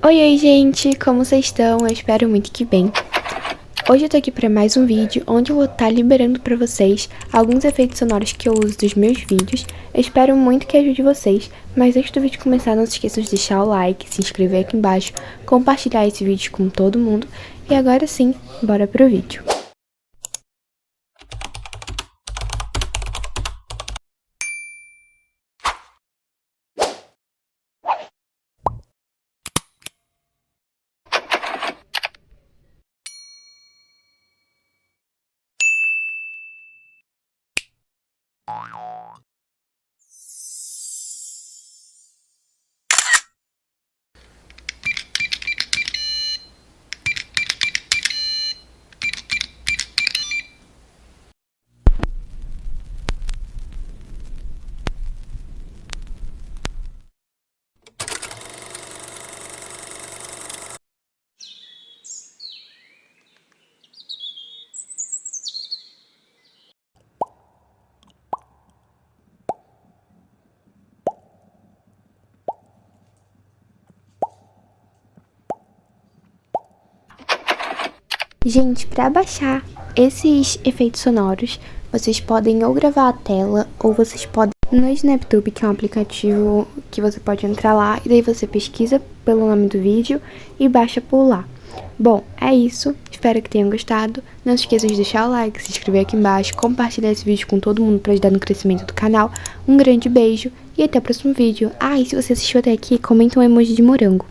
Oi, gente! Como vocês estão? Eu espero muito que bem. Hoje eu tô aqui pra mais um vídeo, onde eu vou estar liberando pra vocês alguns efeitos sonoros que eu uso dos meus vídeos. Eu espero muito que ajude vocês, mas antes do vídeo começar, não se esqueçam de deixar o like, se inscrever aqui embaixo, compartilhar esse vídeo com todo mundo. E agora sim, bora pro vídeo. Gente, para baixar esses efeitos sonoros, vocês podem ou gravar a tela, ou vocês podem no SnapTube, que é um aplicativo que você pode entrar lá, e daí você pesquisa pelo nome do vídeo e baixa por lá. Bom, é isso, espero que tenham gostado, não se esqueça de deixar o like, se inscrever aqui embaixo, compartilhar esse vídeo com todo mundo para ajudar no crescimento do canal. Um grande beijo e até o próximo vídeo. Ah, e se você assistiu até aqui, comenta um emoji de morango.